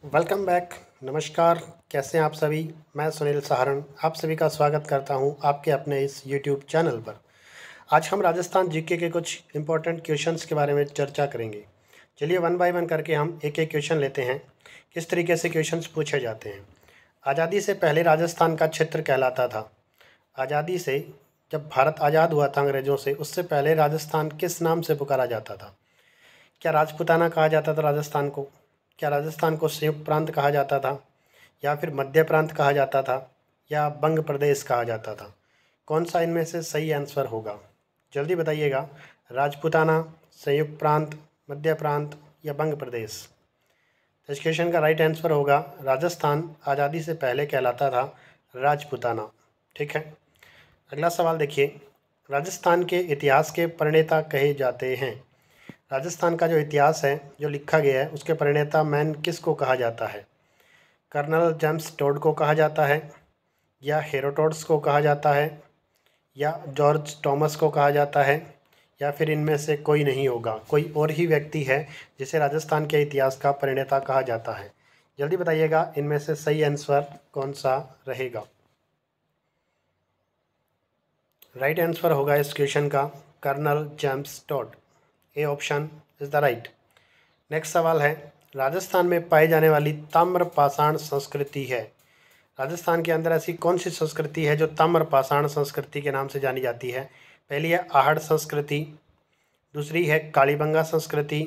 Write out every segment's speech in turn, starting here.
Welcome back. नमस्कार। कैसे हैं आप सभी। मैं सुनील सहारण आप सभी का स्वागत करता हूं आपके अपने इस यूट्यूब चैनल पर। आज हम राजस्थान जीके के कुछ इम्पोर्टेंट क्वेश्चंस के बारे में चर्चा करेंगे। चलिए वन बाय वन करके हम एक एक क्वेश्चन लेते हैं, किस तरीके से क्वेश्चंस पूछे जाते हैं। आज़ादी से पहले राजस्थान का क्षेत्र कहलाता था। आज़ादी से जब भारत आज़ाद हुआ था अंग्रेज़ों से, उससे पहले राजस्थान किस नाम से पुकारा जाता था। क्या राजपूताना कहा जाता था राजस्थान को? क्या राजस्थान को संयुक्त प्रांत कहा जाता था, या फिर मध्य प्रांत कहा जाता था, या बंग प्रदेश कहा जाता था? कौन सा इनमें से सही आंसर होगा, जल्दी बताइएगा। राजपूताना, संयुक्त प्रांत, मध्य प्रांत या बंग प्रदेश। तो इस क्वेश्चन का राइट आंसर होगा राजस्थान आज़ादी से पहले कहलाता था राजपूताना। ठीक है। अगला सवाल देखिए, राजस्थान के इतिहास के प्रणेता कहे जाते हैं। राजस्थान का जो इतिहास है, जो लिखा गया है, उसके प्रणेता मैन किसको कहा जाता है? कर्नल जेम्स टोड को कहा जाता है, या हेरोडोटस को कहा जाता है, या जॉर्ज टॉमस को कहा जाता है, या फिर इनमें से कोई नहीं होगा, कोई और ही व्यक्ति है जिसे राजस्थान के इतिहास का प्रणेता कहा जाता है। जल्दी बताइएगा इनमें से सही आंसर कौन सा रहेगा। राइट आंसर होगा इस क्वेश्चन का colonel James Tod. A option is the right. Next सवाल है, राजस्थान में पाई जाने वाली ताम्र पाषाण संस्कृति है। राजस्थान के अंदर ऐसी कौन सी संस्कृति है जो ताम्र पाषाण संस्कृति के नाम से जानी जाती है? पहली है आहड़ संस्कृति, दूसरी है कालीबंगा संस्कृति।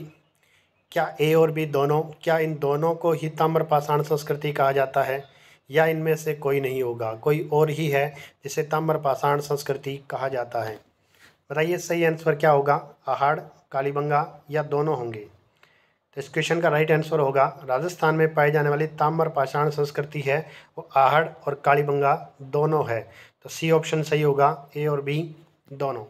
क्या ए और बी दोनों, क्या इन दोनों को ही ताम्र पाषाण संस्कृति कहा जाता है, या इनमें से कोई नहीं होगा, कोई और ही है जिसे ताम्र पाषाण संस्कृति कहा जाता है? बताइए सही आंसर क्या होगा, आहड़, कालीबंगा या दोनों होंगे? तो इस क्वेश्चन का राइट आंसर होगा राजस्थान में पाई जाने वाली ताम्र पाषाण संस्कृति है वो आहड़ और कालीबंगा दोनों है। तो सी ऑप्शन सही होगा, ए और बी दोनों।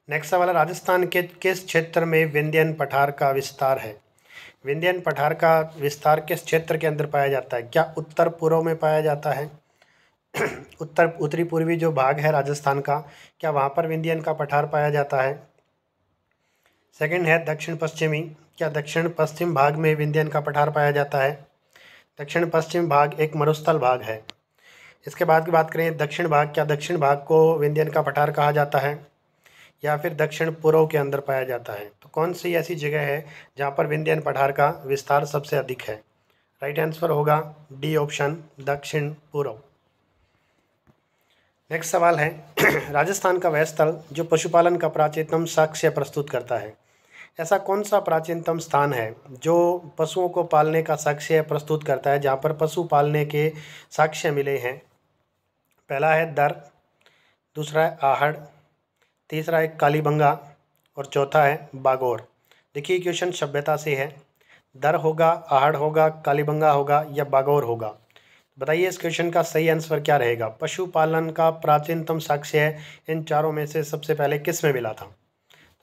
नेक्स्ट सवाल है, राजस्थान के किस क्षेत्र में विंध्यन पठार का विस्तार है? विंध्यन पठार का विस्तार किस क्षेत्र के अंदर पाया जाता है? क्या उत्तर पूर्व में पाया जाता है? उत्तरी पूर्वी जो भाग है राजस्थान का, क्या वहाँ पर विंध्यन का पठार पाया जाता है? सेकंड है दक्षिण पश्चिमी, क्या दक्षिण पश्चिम भाग में विंध्यन का पठार पाया जाता है? दक्षिण पश्चिम भाग एक मरुस्थल भाग है। इसके बाद की बात करें दक्षिण भाग, क्या दक्षिण भाग को विंध्यन का पठार कहा जाता है, या फिर दक्षिण पूर्व के अंदर पाया जाता है? तो कौन सी ऐसी जगह है जहाँ पर विंध्यन पठार का विस्तार सबसे अधिक है? राइट आंसर होगा डी ऑप्शन, दक्षिण पूर्व। नेक्स्ट सवाल है, राजस्थान का वह स्थल जो पशुपालन का प्राचीनतम साक्ष्य प्रस्तुत करता है। ऐसा कौन सा प्राचीनतम स्थान है जो पशुओं को पालने का साक्ष्य प्रस्तुत करता है, जहाँ पर पशु पालने के साक्ष्य मिले हैं? पहला है दर, दूसरा है आहड़, तीसरा है कालीबंगा और चौथा है बागौर। देखिए क्वेश्चन सभ्यता से है, दर होगा, आहड़ होगा, कालीबंगा होगा या बागौर होगा? बताइए इस क्वेश्चन का सही आंसर क्या रहेगा। पशुपालन का प्राचीनतम साक्ष्य इन चारों में से सबसे पहले किस में मिला था?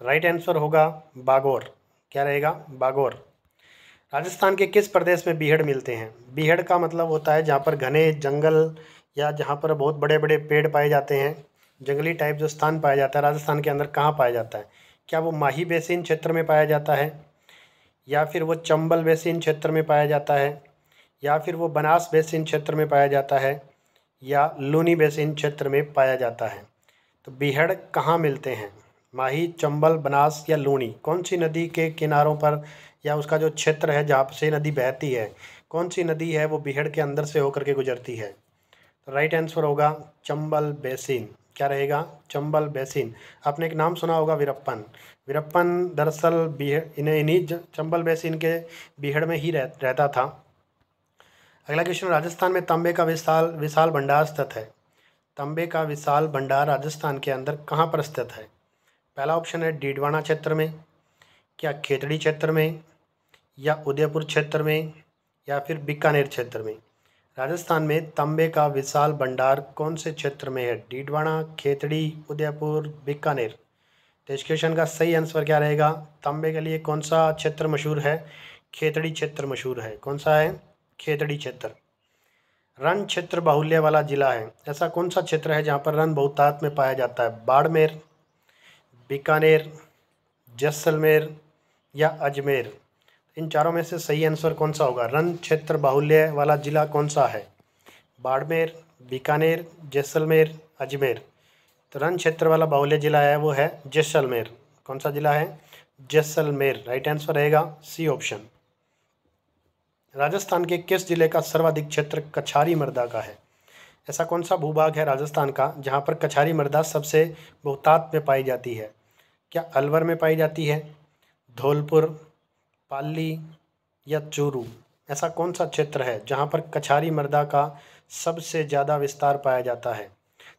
राइट आंसर होगा बागौर। क्या रहेगा? बागौर। राजस्थान के किस प्रदेश में बीहड़ मिलते हैं? बीहड़ का मतलब होता है जहाँ पर घने जंगल या जहाँ पर बहुत बड़े बड़े पेड़ पाए जाते हैं, जंगली टाइप जो स्थान पाया जाता है राजस्थान के अंदर, कहाँ पाया जाता है? क्या वो माही बेसिन क्षेत्र में पाया जाता है, या फिर वो चंबल बेसिन क्षेत्र में पाया जाता है, या फिर वो बनास बेसिन क्षेत्र में पाया जाता है, या लूनी बेसिन क्षेत्र में पाया जाता है? तो बीहड़ कहाँ मिलते हैं? माही, चंबल, बनास या लूनी? कौन सी नदी के किनारों पर, या उसका जो क्षेत्र है जहाँ से नदी बहती है, कौन सी नदी है वो बीहड़ के अंदर से होकर के गुजरती है? तो राइट आंसर होगा चंबल बेसिन। क्या रहेगा? चंबल बेसिन। आपने एक नाम सुना होगा वीरप्पन। वीरप्पन दरअसल बीहड़, इन्हीं चंबल बेसिन के बीहड़ में ही रहता था। अगला क्वेश्चन, राजस्थान में तांबे का विशाल विशाल भंडार स्थित है। तांबे का विशाल भंडार राजस्थान के अंदर कहाँ पर स्थित है? पहला ऑप्शन है डीडवाना क्षेत्र में, क्या खेतड़ी क्षेत्र में, या उदयपुर क्षेत्र में, या फिर बीकानेर क्षेत्र में? राजस्थान में तांबे का विशाल भंडार कौन से क्षेत्र में है? डीडवाना, खेतड़ी, उदयपुर, बीकानेर? तो इस क्वेश्चन का सही आंसर क्या रहेगा? तांबे के लिए कौन सा क्षेत्र मशहूर है? खेतड़ी क्षेत्र मशहूर है। कौन सा है? खेतड़ी क्षेत्र। रण क्षेत्र बाहुल्य वाला जिला है, ऐसा कौन सा क्षेत्र है जहाँ पर रण बहुतायत में पाया जाता है? बाड़मेर, बीकानेर, जैसलमेर या अजमेर? इन चारों में से सही आंसर कौन सा होगा? वन क्षेत्र बाहुल्य वाला जिला कौन सा है? बाड़मेर, बीकानेर, जैसलमेर, अजमेर। तो वन क्षेत्र वाला बाहुल्य जिला है वो है जैसलमेर। कौन सा जिला है? जैसलमेर। राइट आंसर रहेगा सी ऑप्शन। राजस्थान के किस जिले का सर्वाधिक क्षेत्र कछारी मृदा का है? ऐसा कौन सा भूभाग है राजस्थान का जहाँ पर कछारी मृदा सबसे बहुतायत में पाई जाती है? क्या अलवर में पाई जाती है, धौलपुर, पाली या चूरू? ऐसा कौन सा क्षेत्र है जहाँ पर कछारी मृदा का सबसे ज़्यादा विस्तार पाया जाता है?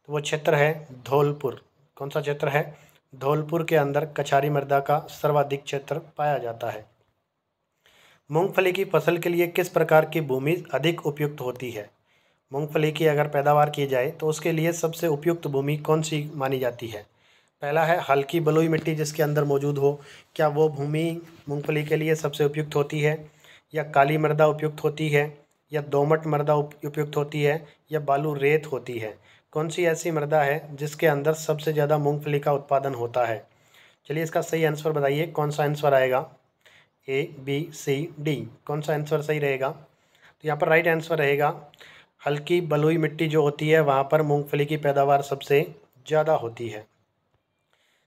तो वो क्षेत्र है धौलपुर। कौन सा क्षेत्र है? धौलपुर के अंदर कछारी मृदा का सर्वाधिक क्षेत्र पाया जाता है। मूंगफली की फसल के लिए किस प्रकार की भूमि अधिक उपयुक्त होती है? मूंगफली की अगर पैदावार की जाए तो उसके लिए सबसे उपयुक्त भूमि कौन सी मानी जाती है? पहला है हल्की बलुई मिट्टी जिसके अंदर मौजूद हो, क्या वो भूमि मूंगफली के लिए सबसे उपयुक्त होती है? या काली मृदा उपयुक्त होती है, या दोमट मृदा उपयुक्त होती है, या बालू रेत होती है? कौन सी ऐसी मृदा है जिसके अंदर सबसे ज़्यादा मूंगफली का उत्पादन होता है? चलिए इसका सही आंसर बताइए, कौन सा आंसर आएगा? ए, बी, सी, डी। कौन सा आंसर सही रहेगा? तो यहाँ पर राइट आंसर रहेगा हल्की बलुई मिट्टी जो होती है वहाँ पर मूंगफली की पैदावार सबसे ज़्यादा होती है।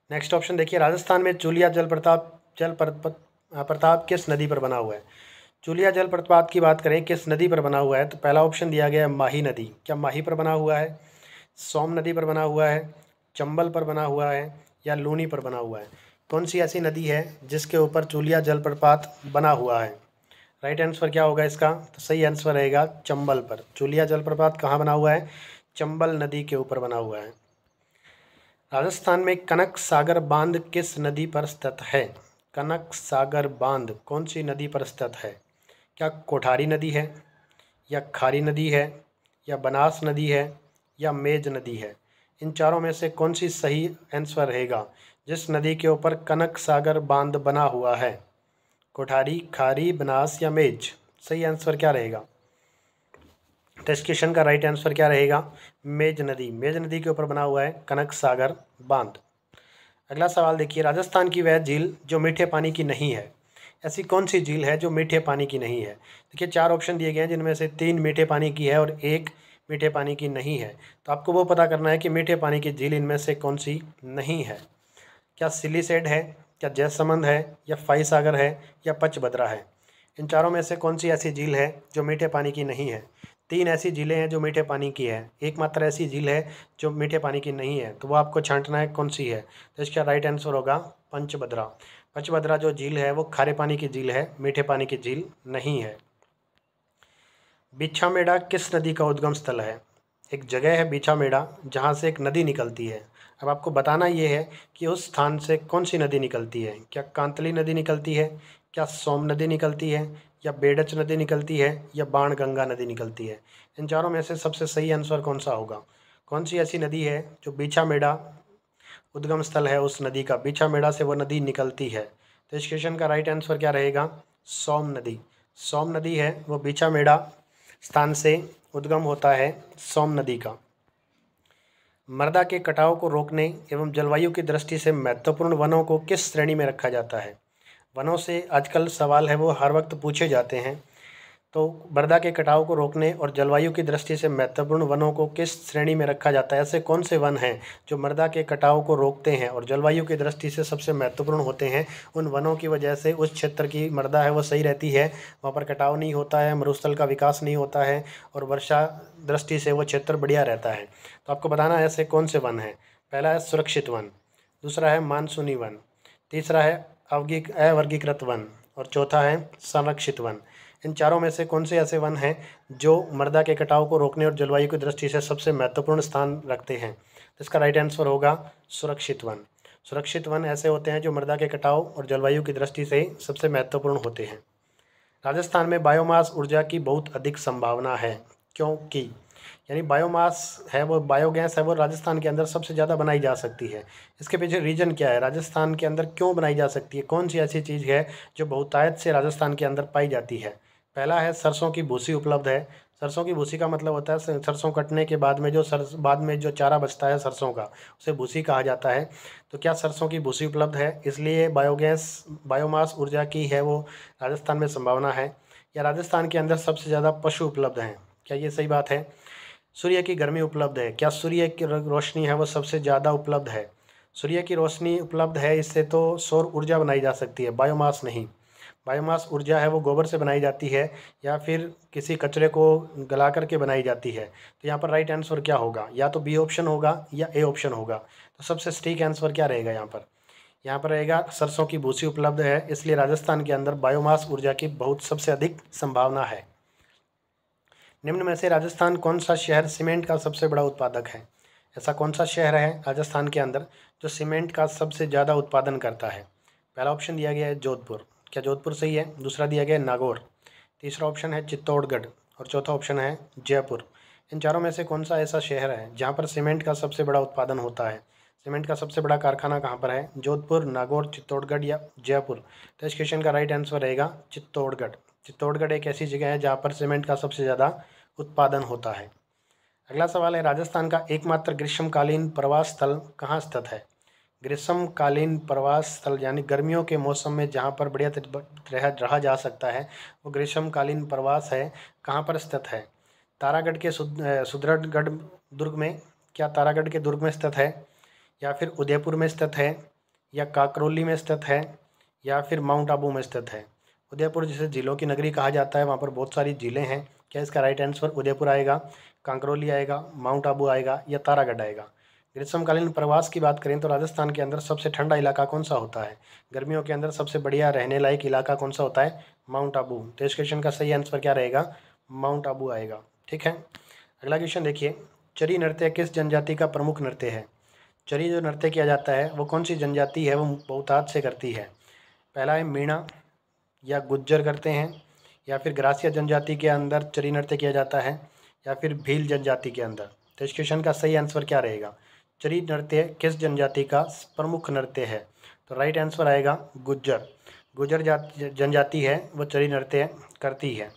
नेक्स्ट ऑप्शन देखिए, राजस्थान में चूलिया प्रताप किस नदी पर बना हुआ है? चूलिया जलप्रपात की बात करें किस नदी पर बना हुआ है तो पहला ऑप्शन दिया गया है माही नदी। क्या माही पर बना हुआ है, सोम नदी पर बना हुआ है, चंबल पर बना हुआ है, या लूनी पर बना हुआ है? कौन सी ऐसी नदी है जिसके ऊपर चूलिया जलप्रपात बना हुआ है? राइट आंसर क्या होगा इसका? तो सही आंसर रहेगा चंबल पर। चूलिया जलप्रपात कहाँ बना हुआ है? चंबल नदी के ऊपर बना हुआ है। राजस्थान में कनक सागर बांध किस नदी पर स्थित है? कनक सागर बांध कौन सी नदी पर स्थित है? क्या कोठारी नदी है, या खारी नदी है, या बनास नदी है, या मेज नदी है? इन चारों में से कौन सी सही आंसर रहेगा जिस नदी के ऊपर कनक सागर बांध बना हुआ है? कोठारी, खारी, बनास या मेज? सही आंसर क्या रहेगा? तो इस क्वेश्चन का राइट आंसर क्या रहेगा? मेज नदी। मेज नदी के ऊपर बना हुआ है कनक सागर बांध। अगला सवाल देखिए, राजस्थान की वह झील जो मीठे पानी की नहीं है, ऐसी कौन सी झील है जो मीठे पानी की नहीं है? देखिए चार ऑप्शन दिए गए हैं जिनमें से 3 मीठे पानी की है और 1 मीठे पानी की नहीं है। तो आपको वो पता करना है कि मीठे पानी की झील इनमें से कौन सी नहीं है। क्या सिलीसेड है, क्या जयसमंद है, या फाई सागर है, या पचभद्रा है? इन चारों में से कौन सी ऐसी झील है जो मीठे पानी की नहीं है? 3 ऐसी झीलें हैं जो मीठे पानी की है, एकमात्र ऐसी झील है जो मीठे पानी की नहीं है, तो वो आपको छांटना है कौन सी है। तो इसका राइट आंसर होगा पंचभद्रा। पंचभद्रा जो झील है वो खारे पानी की झील है, मीठे पानी की झील नहीं है। बिछामेड़ा किस नदी का उद्गम स्थल है? एक जगह है बिछामेड़ा जहाँ से एक नदी निकलती है। अब आपको बताना ये है कि उस स्थान से कौन सी नदी निकलती है। क्या कांतली नदी निकलती है, क्या सोम नदी निकलती है, या बेडच नदी निकलती है, या बाणगंगा नदी निकलती है? इन चारों में से सबसे सही आंसर कौन सा होगा? कौन सी ऐसी नदी है जो बिछामेड़ा उद्गम स्थल है उस नदी का, बिछामेड़ा से वो नदी निकलती है? तो इस क्वेश्चन का राइट आंसर क्या रहेगा? सोम नदी। सोम नदी है वो बिछामेड़ा स्थान से उद्गम होता है सोम नदी का। मृदा के कटाव को रोकने एवं जलवायु की दृष्टि से महत्वपूर्ण वनों को किस श्रेणी में रखा जाता है? वनों से आजकल सवाल है वो हर वक्त पूछे जाते हैं। तो मृदा के कटाव को रोकने और जलवायु की दृष्टि से महत्वपूर्ण वनों को किस श्रेणी में रखा जाता है? ऐसे कौन से वन हैं जो मृदा के कटाव को रोकते हैं और जलवायु की दृष्टि से सबसे महत्वपूर्ण होते हैं? उन वनों की वजह से उस क्षेत्र की मृदा है वो सही रहती है, वहाँ पर कटाव नहीं होता है, मरुस्थल का विकास नहीं होता है और वर्षा दृष्टि से वो क्षेत्र बढ़िया रहता है। तो आपको बताना है ऐसे कौन से वन हैं। पहला है सुरक्षित वन, दूसरा है मानसूनी वन, तीसरा है अवर्गीकृत वन और चौथा है संरक्षित वन। इन चारों में से कौन से ऐसे वन हैं जो मृदा के कटाव को रोकने और जलवायु की दृष्टि से सबसे महत्वपूर्ण स्थान रखते हैं? तो इसका राइट आंसर होगा सुरक्षित वन। सुरक्षित वन ऐसे होते हैं जो मृदा के कटाव और जलवायु की दृष्टि से सबसे महत्वपूर्ण होते हैं। राजस्थान में बायोमास ऊर्जा की बहुत अधिक संभावना है क्योंकि, यानी बायोमास है वो, बायोगैस है वो राजस्थान के अंदर सबसे ज़्यादा बनाई जा सकती है। इसके पीछे रीज़न क्या है? राजस्थान के अंदर क्यों बनाई जा सकती है? कौन सी ऐसी चीज़ है जो बहुतायत से राजस्थान के अंदर पाई जाती है? पहला है सरसों की भूसी उपलब्ध है, सरसों की भूसी का मतलब होता है सरसों कटने के बाद में बाद में जो चारा बचता है सरसों का, उसे भूसी कहा जाता है। तो क्या सरसों की भूसी उपलब्ध है, इसलिए बायोमास ऊर्जा की है वो राजस्थान में संभावना है। या राजस्थान के अंदर सबसे ज़्यादा पशु उपलब्ध हैं, क्या ये सही बात है। सूर्य की गर्मी उपलब्ध है, क्या सूर्य की रोशनी है वो सबसे ज़्यादा उपलब्ध है। सूर्य की रोशनी उपलब्ध है, इससे तो सौर ऊर्जा बनाई जा सकती है, बायोमास नहीं। बायोमास ऊर्जा है वो गोबर से बनाई जाती है या फिर किसी कचरे को गला करके बनाई जाती है। तो यहाँ पर राइट आंसर क्या होगा, या तो बी ऑप्शन होगा या ए ऑप्शन होगा। तो सबसे सटीक आंसर क्या रहेगा यहाँ पर, यहाँ पर रहेगा सरसों की भूसी उपलब्ध है, इसलिए राजस्थान के अंदर बायोमास ऊर्जा की बहुत सबसे अधिक संभावना है। निम्न में से राजस्थान कौन सा शहर सीमेंट का सबसे बड़ा उत्पादक है। ऐसा कौन सा शहर है राजस्थान के अंदर जो सीमेंट का सबसे ज़्यादा उत्पादन करता है। पहला ऑप्शन दिया गया है जोधपुर, क्या जोधपुर सही है। दूसरा दिया गया है नागौर, तीसरा ऑप्शन है चित्तौड़गढ़ और चौथा ऑप्शन है जयपुर। इन चारों में से कौन सा ऐसा शहर है जहाँ पर सीमेंट का सबसे बड़ा उत्पादन होता है। सीमेंट का सबसे बड़ा कारखाना कहाँ पर है, जोधपुर, नागौर, चित्तौड़गढ़ या जयपुर। तो इस क्वेश्चन का राइट आंसर रहेगा चित्तौड़गढ़। चित्तौड़गढ़ एक ऐसी जगह है जहाँ पर सीमेंट का सबसे ज़्यादा उत्पादन होता है। अगला सवाल है राजस्थान का एकमात्र ग्रीष्मकालीन प्रवास स्थल कहाँ स्थित है। ग्रीष्मकालीन प्रवास स्थल यानी गर्मियों के मौसम में जहाँ पर बढ़िया रहा जा सकता है वो ग्रीष्मकालीन प्रवास है, कहाँ पर स्थित है। तारागढ़ के सुदृढ़गढ़ दुर्ग में, क्या तारागढ़ के दुर्ग में स्थित है, या फिर उदयपुर में स्थित है, या काकरोली में स्थित है, या फिर माउंट आबू में स्थित है। उदयपुर जिसे झीलों की नगरी कहा जाता है, वहाँ पर बहुत सारी झीलें हैं। क्या इसका राइट आंसर उदयपुर आएगा, कांकरोली आएगा, माउंट आबू आएगा या तारागढ़ आएगा। ग्रीष्मकालीन प्रवास की बात करें तो राजस्थान के अंदर सबसे ठंडा इलाका कौन सा होता है, गर्मियों के अंदर सबसे बढ़िया रहने लायक इलाका कौन सा होता है, माउंट आबू। तो इस क्वेश्चन का सही आंसर क्या रहेगा, माउंट आबू आएगा। ठीक है, अगला क्वेश्चन देखिए, चरी नृत्य किस जनजाति का प्रमुख नृत्य है। चरी जो नृत्य किया जाता है वो कौन सी जनजाति है वो बहुतायत से करती है। पहला है मीणा या गुज्जर करते हैं, या फिर ग्रासिया जनजाति के अंदर चरी नृत्य किया जाता है, या फिर भील जनजाति के अंदर। तो इस क्वेश्चन का सही आंसर क्या रहेगा, चरी नृत्य किस जनजाति का प्रमुख नृत्य है। तो राइट आंसर आएगा गुज्जर। गुज्जर जनजाति है वो चरी नृत्य करती है।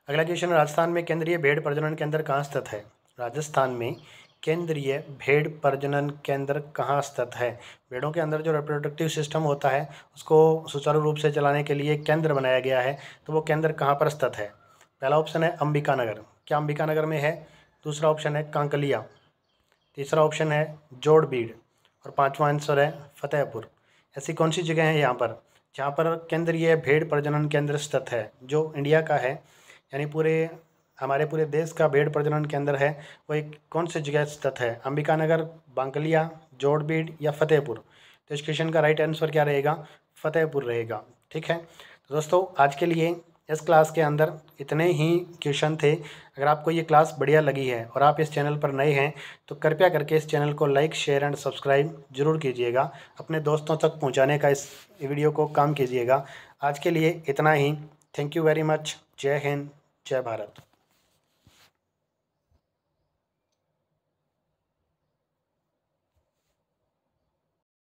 अगला क्वेश्चन, राजस्थान में केंद्रीय भेड़ प्रजनन केंद्र कहाँ स्थित है। राजस्थान में केंद्रीय भेड़ प्रजनन केंद्र कहाँ स्थित है। भेड़ों के अंदर जो रिप्रोडक्टिव सिस्टम होता है उसको सुचारू रूप से चलाने के लिए केंद्र बनाया गया है, तो वो केंद्र कहाँ पर स्थित है। पहला ऑप्शन है अंबिकानगर, क्या अंबिकानगर में है। दूसरा ऑप्शन है कांकलिया, तीसरा ऑप्शन है जोड़बीड़ और पांचवा आंसर है फतेहपुर। ऐसी कौन सी जगह है यहाँ पर जहाँ पर केंद्रीय भेड़ प्रजनन केंद्र स्थित है, जो इंडिया का है, यानी हमारे पूरे देश का भेड़ प्रजनन केंद्र है, वो एक कौन सी जगह स्थित है, अंबिकानगर, बांकलिया, जोड़बीड़ या फतेहपुर। तो इस क्वेश्चन का राइट आंसर क्या रहेगा, फतेहपुर रहेगा। ठीक है, तो दोस्तों आज के लिए इस क्लास के अंदर इतने ही क्वेश्चन थे। अगर आपको ये क्लास बढ़िया लगी है और आप इस चैनल पर नए हैं तो कृपया करके इस चैनल को लाइक, शेयर एंड सब्सक्राइब जरूर कीजिएगा। अपने दोस्तों तक पहुंचाने का इस वीडियो को काम कीजिएगा। आज के लिए इतना ही। Thank you very much. जय हिंद, जय भारत।